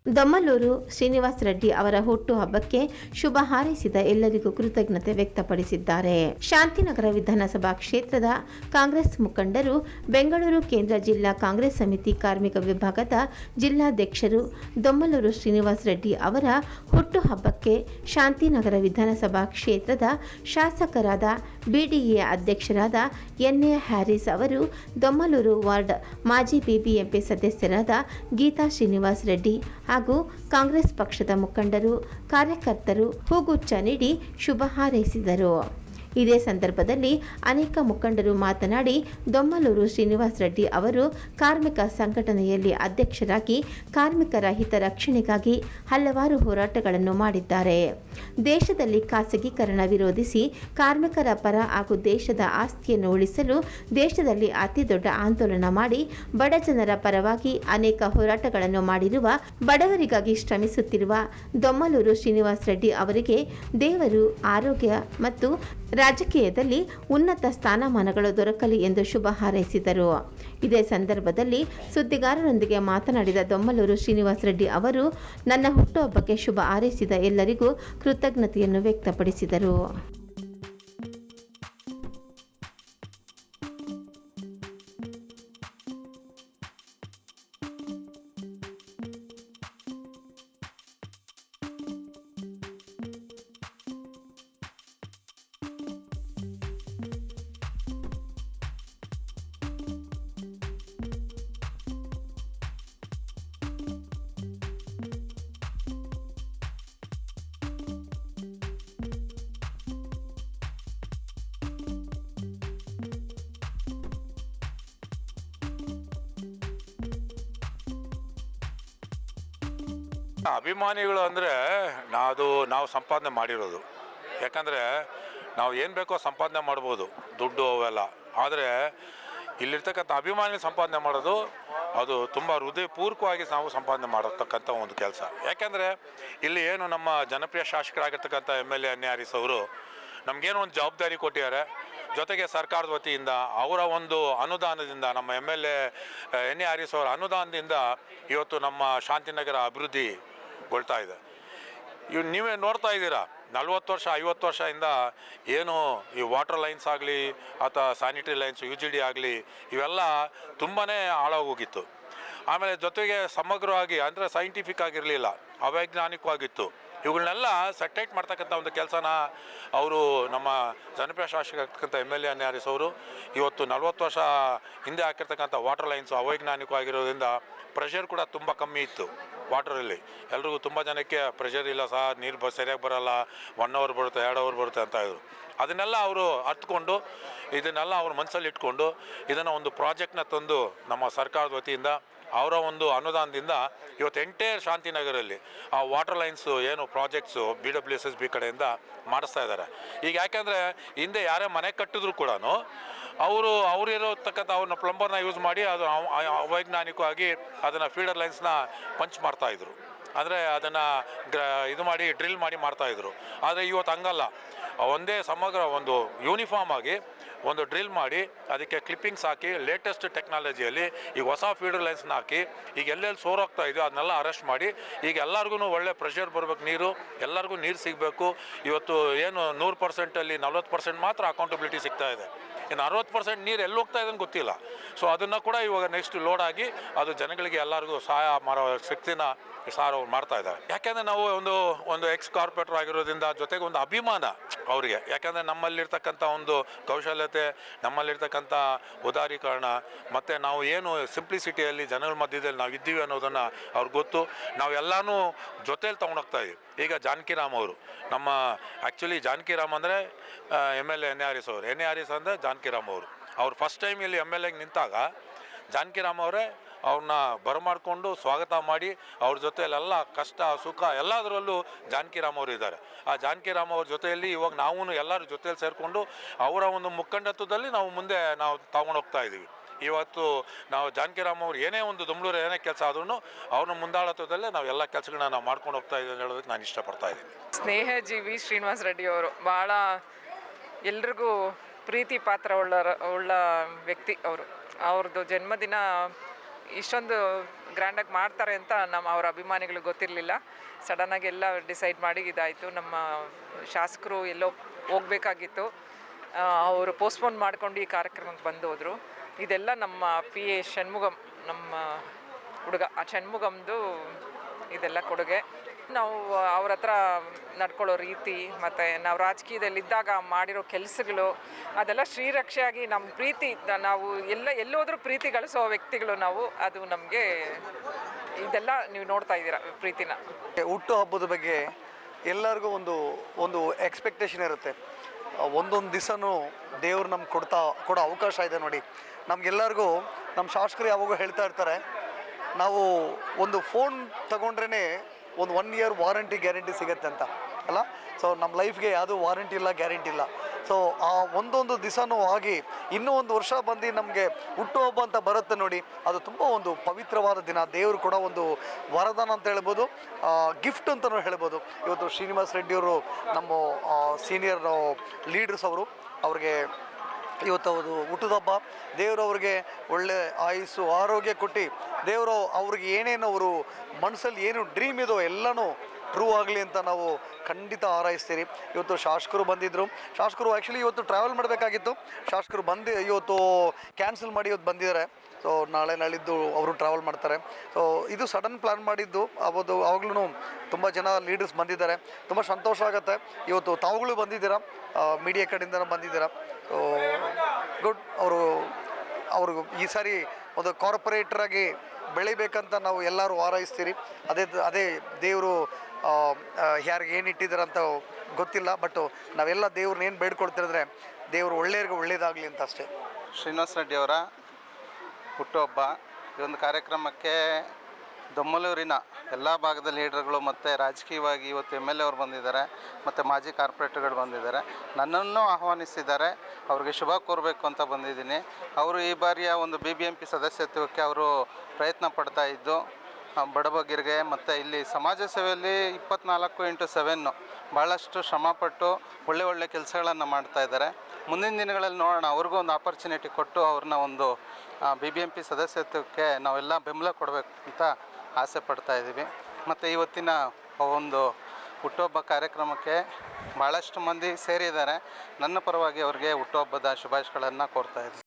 ದೊಮ್ಮಲೂರು ಶ್ರೀನಿವಾಸ ರೆಡ್ಡಿ ಅವರ ಹುಟ್ಟುಹಬ್ಬಕ್ಕೆ ಶುಭ ಹಾರೈಸಿದ ಎಲ್ಲರಿಗೂ ಕೃತಜ್ಞತೆ ವ್ಯಕ್ತಪಡಿಸಿದ್ದಾರೆ. ಶಾಂತಿನಗರ ವಿಧಾನಸಭಾ ಕ್ಷೇತ್ರದ ಕಾಂಗ್ರೆಸ್ ಮುಖಂಡರು, ಬೆಂಗಳೂರು ಕೇಂದ್ರ ಜಿಲ್ಲಾ ಕಾಂಗ್ರೆಸ್ ಸಮಿತಿ ಕಾರ್ಮಿಕ ವಿಭಾಗದ ಜಿಲ್ಲಾಧ್ಯಕ್ಷರು ದೊಮ್ಮಲೂರು ಶ್ರೀನಿವಾಸ ರೆಡ್ಡಿ ಅವರ ಹುಟ್ಟುಹಬ್ಬಕ್ಕೆ ಶಾಂತಿನಗರ ವಿಧಾನಸಭಾ ಕ್ಷೇತ್ರದ ಶಾಸಕರಾದ ಬಿಡಿಎ ಅಧ್ಯಕ್ಷರಾದ ಎನ್ಎ ಹ್ಯಾರಿಸ್ ಅವರು, ದೊಮ್ಮಲೂರು ವಾರ್ಡ್ ಮಾಜಿ ಬಿಬಿಎಂಪಿ ಸದಸ್ಯರಾದ ಗೀತಾ ಶ್ರೀನಿವಾಸ ರೆಡ್ಡಿ ಹಾಗೂ ಕಾಂಗ್ರೆಸ್ ಪಕ್ಷದ ಮುಖಂಡರು, ಕಾರ್ಯಕರ್ತರು ಹೂಗುಚ್ಛ ನೀಡಿ ಶುಭ ಹಾರೈಸಿದರು. ಇದೇ ಸಂದರ್ಭದಲ್ಲಿ ಅನೇಕ ಮುಖಂಡರು ಮಾತನಾಡಿ, ದೊಮ್ಮಲೂರು ಶ್ರೀನಿವಾಸ ರೆಡ್ಡಿ ಅವರು ಕಾರ್ಮಿಕ ಸಂಘಟನೆಯಲ್ಲಿ ಅಧ್ಯಕ್ಷರಾಗಿ ಕಾರ್ಮಿಕರ ಹಿತರಕ್ಷಣೆಗಾಗಿ ಹಲವಾರು ಹೋರಾಟಗಳನ್ನು ಮಾಡಿದ್ದಾರೆ. ದೇಶದಲ್ಲಿ ಖಾಸಗೀಕರಣ ವಿರೋಧಿಸಿ ಕಾರ್ಮಿಕರ ಪರ ಹಾಗೂ ದೇಶದ ಆಸ್ತಿಯನ್ನು ಉಳಿಸಲು ದೇಶದಲ್ಲಿ ಅತಿ ದೊಡ್ಡ ಆಂದೋಲನ ಮಾಡಿ ಬಡ ಜನರ ಪರವಾಗಿ ಅನೇಕ ಹೋರಾಟಗಳನ್ನು ಮಾಡಿರುವ, ಬಡವರಿಗಾಗಿ ಶ್ರಮಿಸುತ್ತಿರುವ ದೊಮ್ಮಲೂರು ಶ್ರೀನಿವಾಸ ರೆಡ್ಡಿ ಅವರಿಗೆ ದೇವರು ಆರೋಗ್ಯ ಮತ್ತು ರಾಜಕೀಯದಲ್ಲಿ ಉನ್ನತ ಸ್ಥಾನಮಾನಗಳು ದೊರಕಲಿ ಎಂದು ಶುಭ ಹಾರೈಸಿದರು. ಇದೇ ಸಂದರ್ಭದಲ್ಲಿ ಸುದ್ದಿಗಾರರೊಂದಿಗೆ ಮಾತನಾಡಿದ ದೊಮ್ಮಲೂರು ಶ್ರೀನಿವಾಸ ರೆಡ್ಡಿ ಅವರು, ನನ್ನ ಹುಟ್ಟುಹಬ್ಬಕ್ಕೆ ಶುಭ ಹಾರೈಸಿದ ಎಲ್ಲರಿಗೂ ಕೃತಜ್ಞತೆಯನ್ನು ವ್ಯಕ್ತಪಡಿಸಿದರು. ಅಭಿಮಾನಿಗಳು ಅಂದರೆ ನಾವು ಸಂಪಾದನೆ ಮಾಡಿರೋದು. ಯಾಕಂದರೆ ನಾವು ಏನು ಬೇಕೋ ಸಂಪಾದನೆ ಮಾಡ್ಬೋದು, ದುಡ್ಡು ಅವೆಲ್ಲ. ಆದರೆ ಇಲ್ಲಿರ್ತಕ್ಕಂಥ ಅಭಿಮಾನಿ ಸಂಪಾದನೆ ಮಾಡೋದು ಅದು ತುಂಬ ಹೃದಯಪೂರ್ವಕವಾಗಿ ನಾವು ಸಂಪಾದನೆ ಮಾಡತಕ್ಕಂಥ ಒಂದು ಕೆಲಸ. ಯಾಕೆಂದರೆ ಇಲ್ಲಿ ಏನು ನಮ್ಮ ಜನಪ್ರಿಯ ಶಾಸಕರಾಗಿರ್ತಕ್ಕಂಥ MLA ಎನ್ ಎ ಹ್ಯಾರಿಸ್ ಅವರು ನಮಗೇನು ಒಂದು ಜವಾಬ್ದಾರಿ ಕೊಟ್ಟಿದ್ದಾರೆ. ಜೊತೆಗೆ ಸರ್ಕಾರದ ವತಿಯಿಂದ ಅವರ ಒಂದು ಅನುದಾನದಿಂದ, ನಮ್ಮ MLA ಎನ್ ಎ ಹ್ಯಾರಿಸ್ ಅವರ ಅನುದಾನದಿಂದ ಇವತ್ತು ನಮ್ಮ ಶಾಂತಿನಗರ ಅಭಿವೃದ್ಧಿಗೊಳ್ತಾ ಇದೆ. ನೀವೇ ನೋಡ್ತಾ ಇದ್ದೀರಾ, 40 ವರ್ಷ 50 ವರ್ಷದಿಂದ ಏನು ಈ ವಾಟರ್ ಲೈನ್ಸ್ ಆಗಲಿ ಅಥವಾ ಸ್ಯಾನಿಟರಿ ಲೈನ್ಸ್ UGD ಆಗಲಿ ಇವೆಲ್ಲ ತುಂಬಾ ಹಾಳಾಗೋಗಿತ್ತು. ಆಮೇಲೆ ಜೊತೆಗೆ ಸಮಗ್ರವಾಗಿ ಅಂದರೆ ಸೈಂಟಿಫಿಕ್ ಆಗಿರಲಿಲ್ಲ, ಅವೈಜ್ಞಾನಿಕವಾಗಿತ್ತು. ಇವುಗಳನ್ನೆಲ್ಲ ಸೆಟೈಟ್ ಮಾಡ್ತಕ್ಕಂಥ ಒಂದು ಕೆಲಸನ ಅವರು ನಮ್ಮ ಜನಪ್ರಿಯ ಶಾಸಕರಾಗಿರ್ತಕ್ಕಂಥ MLA ಎನ್ ಎ ಹ್ಯಾರಿಸ್ ಅವರು ಇವತ್ತು 40 ವರ್ಷ ಹಿಂದೆ ಹಾಕಿರ್ತಕ್ಕಂಥ ವಾಟರ್ ಲೈನ್ಸು ಅವೈಜ್ಞಾನಿಕವಾಗಿರೋದ್ರಿಂದ ಪ್ರೆಷರ್ ಕೂಡ ತುಂಬ ಕಮ್ಮಿ ಇತ್ತು ವಾಟರಲ್ಲಿ. ಎಲ್ರಿಗೂ ತುಂಬ ಜನಕ್ಕೆ ಪ್ರೆಷರ್ ಇಲ್ಲ ಸರ್, ನೀರು ಸರಿಯಾಗಿ ಬರೋಲ್ಲ, 1 ಅವರ್ ಬರುತ್ತೆ 2 ಅವರ್ ಬರುತ್ತೆ ಅಂತ ಇದ್ರು. ಅದನ್ನೆಲ್ಲ ಅವರು ಅರ್ಥಕೊಂಡು, ಇದನ್ನೆಲ್ಲ ಅವ್ರ ಮನಸ್ಸಲ್ಲಿ ಇಟ್ಕೊಂಡು ಇದನ್ನು ಒಂದು ಪ್ರಾಜೆಕ್ಟ್ನ ತಂದು ನಮ್ಮ ಸರ್ಕಾರದ ವತಿಯಿಂದ ಅವರ ಒಂದು ಅನುದಾನದಿಂದ ಇವತ್ತು ಎಂಟೈರ್ ಶಾಂತಿನಗರಲ್ಲಿ ಆ ವಾಟರ್ ಲೈನ್ಸು ಏನು ಪ್ರಾಜೆಕ್ಟ್ಸು BWSSB ಕಡೆಯಿಂದ ಮಾಡಿಸ್ತಾ ಇದ್ದಾರೆ. ಈಗ ಯಾಕೆಂದರೆ ಹಿಂದೆ ಯಾರೇ ಮನೆ ಕಟ್ಟಿದ್ರು ಕೂಡ ಅವರಿರತಕ್ಕಂಥ ಅವ್ರನ್ನ ಪ್ಲಂಬರ್ನ ಯೂಸ್ ಮಾಡಿ ಅದು ಅವೈಜ್ಞಾನಿಕವಾಗಿ ಅದನ್ನು ಫೀಡರ್ ಲೈನ್ಸ್ನ ಪಂಚ್ ಮಾಡ್ತಾಯಿದ್ರು. ಅಂದರೆ ಅದನ್ನು ಇದು ಮಾಡಿ ಡ್ರಿಲ್ ಮಾಡಿ ಮಾಡ್ತಾಯಿದ್ರು. ಆದರೆ ಇವತ್ತು ಹಂಗಲ್ಲ, ಒಂದೇ ಸಮಗ್ರ ಒಂದು ಯೂನಿಫಾರ್ಮ್ ಆಗಿ ಒಂದು ಡ್ರಿಲ್ ಮಾಡಿ ಅದಕ್ಕೆ ಕ್ಲಿಪ್ಪಿಂಗ್ಸ್ ಹಾಕಿ ಲೇಟೆಸ್ಟ್ ಟೆಕ್ನಾಲಜಿಯಲ್ಲಿ ಈಗ ಹೊಸ ಫೀಡರ್ ಲೈನ್ಸ್ನ ಹಾಕಿ ಈಗ ಎಲ್ಲೆಲ್ಲಿ ಸೋರೋಗ್ತಾ ಇದೆಯೋ ಅದನ್ನೆಲ್ಲ ಅರೆಸ್ಟ್ ಮಾಡಿ ಈಗ ಎಲ್ಲರಿಗೂ ಒಳ್ಳೆ ಪ್ರೆಷರ್ ಬರಬೇಕು, ನೀರು ಎಲ್ಲರಿಗೂ ನೀರು ಸಿಗಬೇಕು. ಇವತ್ತು ಏನು 100%ಅಲ್ಲಿ 40% ಮಾತ್ರ ಅಕೌಂಟಬಿಲಿಟಿ ಸಿಗ್ತಾ ಇದೆ. ಇನ್ನು 60% ನೀರು ಎಲ್ಲಿ ಹೋಗ್ತಾ ಇದೆ ಅಂತ ಗೊತ್ತಿಲ್ಲ. ಸೊ ಅದನ್ನು ಕೂಡ ಇವಾಗ ನೆಕ್ಸ್ಟ್ ಲೋಡ್ ಆಗಿ ಅದು ಜನಗಳಿಗೆ ಎಲ್ಲರಿಗೂ ಸಹಾಯ ಮಾಡೋ ಶಕ್ತಿನ ಸಾರ್ ಅವ್ರು ಮಾಡ್ತಾ ಇದ್ದಾರೆ. ಯಾಕೆಂದರೆ ನಾವು ಒಂದು ಎಕ್ಸ್ ಕಾರ್ಪೊರೇಟರ್ ಆಗಿರೋದ್ರಿಂದ ಜೊತೆಗೆ ಒಂದು ಅಭಿಮಾನ ಅವರಿಗೆ. ಯಾಕೆಂದರೆ ನಮ್ಮಲ್ಲಿರ್ತಕ್ಕಂಥ ಒಂದು ಕೌಶಲ್ಯತೆ, ನಮ್ಮಲ್ಲಿರ್ತಕ್ಕಂಥ ಉದಾರೀಕರಣ ಮತ್ತು ನಾವು ಏನು ಸಿಂಪ್ಲಿಸಿಟಿಯಲ್ಲಿ ಜನಗಳ ಮಧ್ಯದಲ್ಲಿ ನಾವು ಇದ್ದೀವಿ ಅನ್ನೋದನ್ನು ಅವ್ರಿಗೆ ಗೊತ್ತು. ನಾವೆಲ್ಲನೂ ಜೊತೆಯಲ್ಲಿ ತೊಗೊಂಡೋಗ್ತಾ ಇದ್ದೀವಿ. ಈಗ ಜಾನಕಿರಾಮ್ ಅವರು ನಮ್ಮ ಆ್ಯಕ್ಚುಲಿ ಜಾನಕಿರಾಮ್ ಅಂದರೆ MLA ಎನ್ ಎ ಹ್ಯಾರಿಸ್ ಅವರು, ಎನ್ ಎ ಹ್ಯಾರಿಸ್ ಅಂದರೆ ಜಾನಕಿರಾಮ್ ಅವರು ಫಸ್ಟ್ ಟೈಮ್ ಇಲ್ಲಿ MLAಗೆ ನಿಂತಾಗ ಜಾನಕಿರಾಮ್ ಅವರೇ ಅವ್ರನ್ನ ಬರಮಾಡಿಕೊಂಡು ಸ್ವಾಗತ ಮಾಡಿ ಅವ್ರ ಜೊತೆಯಲ್ಲೆಲ್ಲ ಕಷ್ಟ ಸುಖ ಎಲ್ಲದರಲ್ಲೂ ಜಾನಕಿರಾಮ್ ಅವರು ಇದ್ದಾರೆ. ಆ ಜಾನಕಿರಾಮ್ ಅವ್ರ ಜೊತೆಯಲ್ಲಿ ಇವಾಗ ನಾವು ಎಲ್ಲರ ಜೊತೆಯಲ್ಲಿ ಸೇರಿಕೊಂಡು ಅವರ ಒಂದು ಮುಖಂಡತ್ವದಲ್ಲಿ ನಾವು ಮುಂದೆ ತಗೊಂಡೋಗ್ತಾ ಇದ್ದೀವಿ. ಇವತ್ತು ನಾವು ಜಾನಕಿರಾಮ್ ಅವ್ರು ಏನೇ ಒಂದು ದೊಮ್ಮಲೂರು ಏನೇ ಕೆಲಸ ಆದ್ರೂ ಅವ್ರನ್ನ ಮುಂದಾಳತ್ವದಲ್ಲೇ ನಾವು ಎಲ್ಲ ಕೆಲಸಗಳನ್ನ ನಾವು ಮಾಡ್ಕೊಂಡು ಹೋಗ್ತಾ ಇದ್ದೀವಿ ಅಂತ ಹೇಳೋದಕ್ಕೆ ನಾನು ಇಷ್ಟಪಡ್ತಾ ಇದ್ದೀನಿ. ಸ್ನೇಹಜೀವಿ ಶ್ರೀನಿವಾಸ ರೆಡ್ಡಿ ಅವರು ಭಾಳ ಎಲ್ರಿಗೂ ಪ್ರೀತಿ ಪಾತ್ರ ಉಳ್ಳ ವ್ಯಕ್ತಿ ಅವರು. ಅವ್ರದ್ದು ಜನ್ಮದಿನ ಇಷ್ಟೊಂದು ಗ್ರ್ಯಾಂಡಾಗಿ ಮಾಡ್ತಾರೆ ಅಂತ ಅವ್ರ ಅಭಿಮಾನಿಗಳಿಗೆ ಗೊತ್ತಿರಲಿಲ್ಲ. ಸಡನ್ನಾಗಿ ಎಲ್ಲ ಡಿಸೈಡ್ ಮಾಡಿ ಇದಾಯಿತು. ನಮ್ಮ ಶಾಸಕರು ಎಲ್ಲೋ ಹೋಗಬೇಕಾಗಿತ್ತು, ಅವರು ಪೋಸ್ಟ್ಪೋನ್ ಮಾಡ್ಕೊಂಡು ಈ ಕಾರ್ಯಕ್ರಮಕ್ಕೆ ಬಂದು ಹೋದರು. ಇದೆಲ್ಲ ನಮ್ಮ PA ಷಣ್ಮುಗಮ್, ನಮ್ಮ ಹುಡುಗ ಆ ಷಣ್ಮುಗಮ್ದು ಇದೆಲ್ಲ ಕೊಡುಗೆ. ನಾವು ಅವ್ರ ಹತ್ರ ನಡ್ಕೊಳ್ಳೋ ರೀತಿ ಮತ್ತು ನಾವು ರಾಜಕೀಯದಲ್ಲಿದ್ದಾಗ ಮಾಡಿರೋ ಕೆಲಸಗಳು ಅದೆಲ್ಲ ಶ್ರೀರಕ್ಷೆಯಾಗಿ ನಮ್ಮ ಪ್ರೀತಿ, ನಾವು ಎಲ್ಲೋದ್ರೂ ಪ್ರೀತಿ ಗಳಿಸೋ ವ್ಯಕ್ತಿಗಳು ನಾವು. ಅದು ನಮಗೆ ಇದೆಲ್ಲ ನೀವು ನೋಡ್ತಾ ಇದ್ದೀರಾ ಪ್ರೀತಿನ. ಹುಟ್ಟು ಹಬ್ಬದ ಬಗ್ಗೆ ಎಲ್ಲರಿಗೂ ಒಂದು ಎಕ್ಸ್ಪೆಕ್ಟೇಷನ್ ಇರುತ್ತೆ. ಒಂದೊಂದು ದಿವಸನೂ ದೇವ್ರು ನಮ್ಗೆ ಕೊಡೋ ಅವಕಾಶ ಇದೆ ನೋಡಿ. ನಮಗೆಲ್ಲರಿಗೂ ನಮ್ಮ ಶಾಸಕರು ಯಾವಾಗೂ ಹೇಳ್ತಾ ಇರ್ತಾರೆ, ನಾವು ಒಂದು ಫೋನ್ ತಗೊಂಡ್ರೇ ಒಂದು 1 ಇಯರ್ ವಾರಂಟಿ ಗ್ಯಾರಂಟಿ ಸಿಗುತ್ತೆ ಅಂತ ಅಲ್ಲ. ಸೊ ನಮ್ಮ ಲೈಫ್ಗೆ ಯಾವುದೂ ವಾರಂಟಿ ಇಲ್ಲ, ಗ್ಯಾರಂಟಿ ಇಲ್ಲ. ಸೊ ಆ ಒಂದೊಂದು ದಿವಸನೂ ಆಗಿ ಇನ್ನೂ ಒಂದು ವರ್ಷ ಬಂದು ನಮಗೆ ಹುಟ್ಟುಹಬ್ಬ ಅಂತ ಬರುತ್ತೆ ನೋಡಿ, ಅದು ತುಂಬ ಒಂದು ಪವಿತ್ರವಾದ ದಿನ. ದೇವರು ಕೂಡ ಒಂದು ವರದಾನ ಅಂತ ಹೇಳ್ಬೋದು, ಗಿಫ್ಟ್ ಅಂತಲೂ ಹೇಳ್ಬೋದು. ಇವತ್ತು ಶ್ರೀನಿವಾಸ್ ರೆಡ್ಡಿಯವರು ನಮ್ಮ ಸೀನಿಯರ್ ಲೀಡರ್ಸ್ ಅವ್ರಿಗೆ ಇವತ್ತು ಅವರು ಹುಟ್ಟುಹಬ್ಬ. ದೇವರು ಅವ್ರಿಗೆ ಒಳ್ಳೆ ಆಯುಸ್ಸು ಆರೋಗ್ಯ ಕೊಟ್ಟು ದೇವರು ಅವ್ರಿಗೆ ಏನೇನು ಅವರು ಮನಸ್ಸಲ್ಲಿ ಏನು ಡ್ರೀಮ್ ಇದೋ ಎಲ್ಲನೂ ಟ್ರೂ ಆಗಲಿ ಅಂತ ನಾವು ಖಂಡಿತ ಹಾರೈಸ್ತೀರಿ. ಇವತ್ತು ಶಾಸಕರು ಬಂದಿದ್ದರು. ಶಾಸಕರು ಆ್ಯಕ್ಚುಲಿ ಇವತ್ತು ಟ್ರಾವೆಲ್ ಮಾಡಬೇಕಾಗಿತ್ತು. ಶಾಸಕರು ಇವತ್ತು ಕ್ಯಾನ್ಸಲ್ ಮಾಡಿ ಇವತ್ತು ಬಂದಿದ್ದಾರೆ. ಸೊ ನಾಳೆ ನಾಳಿದ್ದು ಅವರು ಟ್ರಾವೆಲ್ ಮಾಡ್ತಾರೆ. ಸೊ ಇದು ಸಡನ್ ಪ್ಲ್ಯಾನ್ ಮಾಡಿದ್ದು. ಆವಾಗಲೂ ತುಂಬ ಜನ ಲೀಡರ್ಸ್ ಬಂದಿದ್ದಾರೆ. ತುಂಬ ಸಂತೋಷ ಆಗುತ್ತೆ. ಇವತ್ತು ತಾವುಗಳು ಬಂದಿದ್ದೀರಾ, ಮೀಡಿಯಾ ಕಡೆಯಿಂದ ಬಂದಿದ್ದೀರಾ. So good. ಅವರು ಈ ಸಾರಿ ಒಂದು ಕಾರ್ಪೊರೇಟ್ರಾಗಿ ಬೆಳಿಬೇಕಂತ ನಾವು ಎಲ್ಲರೂ ಹಾರೈಸ್ತೀರಿ. ಅದೇ ದೇವರು ಯಾರಿಗೆ ಏನು ಇಟ್ಟಿದ್ದಾರೆ ಅಂತ ಗೊತ್ತಿಲ್ಲ, ಬಟ್ ನಾವೆಲ್ಲ ದೇವ್ರನ್ನ ಏನು ಬೇಡ್ಕೊಳ್ತಿದ್ರೆ ದೇವರು ಒಳ್ಳೆಯವ್ರಿಗೆ ಒಳ್ಳೇದಾಗಲಿ ಅಂತ ಅಷ್ಟೇ. ಶ್ರೀನಿವಾಸ್ ರೆಡ್ಡಿ ಅವರ ಹುಟ್ಟುಹಬ್ಬ ಈ ಒಂದು ಕಾರ್ಯಕ್ರಮಕ್ಕೆ ದೊಮ್ಮಲೂರಿನ ಎಲ್ಲ ಭಾಗದ ಲೀಡರ್ಗಳು ಮತ್ತು ರಾಜಕೀಯವಾಗಿ ಇವತ್ತು MLA ಅವರು ಬಂದಿದ್ದಾರೆ ಮತ್ತು ಮಾಜಿ ಕಾರ್ಪೊರೇಟರ್ಗಳು ಬಂದಿದ್ದಾರೆ. ನನ್ನನ್ನು ಆಹ್ವಾನಿಸಿದ್ದಾರೆ, ಅವ್ರಿಗೆ ಶುಭ ಕೋರಬೇಕು ಅಂತ ಬಂದಿದ್ದೀನಿ. ಅವರು ಈ ಬಾರಿಯ ಒಂದು BBMP ಸದಸ್ಯತ್ವಕ್ಕೆ ಅವರು ಪ್ರಯತ್ನ ಪಡ್ತಾ ಇದ್ದು ಬಡಬಗ್ಗರಿಗೆ ಮತ್ತು ಇಲ್ಲಿ ಸಮಾಜ ಸೇವೆಯಲ್ಲಿ 24x7 ಭಾಳಷ್ಟು ಶ್ರಮಪಟ್ಟು ಒಳ್ಳೆ ಕೆಲಸಗಳನ್ನು ಮಾಡ್ತಾಯಿದ್ದಾರೆ. ಮುಂದಿನ ದಿನಗಳಲ್ಲಿ ನೋಡೋಣ, ಅವ್ರಿಗೂ ಒಂದು ಆಪರ್ಚುನಿಟಿ ಕೊಟ್ಟು ಅವ್ರನ್ನ ಒಂದು BBMP ಸದಸ್ಯತ್ವಕ್ಕೆ ನಾವೆಲ್ಲ ಬೆಂಬಲ ಕೊಡಬೇಕು ಅಂತ ಆಸೆ ಪಡ್ತಾ ಇದ್ದೀವಿ. ಮತ್ತು ಇವತ್ತಿನ ಒಂದು ಹುಟ್ಟುಹಬ್ಬ ಕಾರ್ಯಕ್ರಮಕ್ಕೆ ಭಾಳಷ್ಟು ಮಂದಿ ಸೇರಿದ್ದಾರೆ. ನನ್ನ ಪರವಾಗಿ ಅವ್ರಿಗೆ ಹುಟ್ಟುಹಬ್ಬದ ಶುಭಾಶಯಗಳನ್ನು ಕೋರ್ತಾ ಇದ್ದೀನಿ.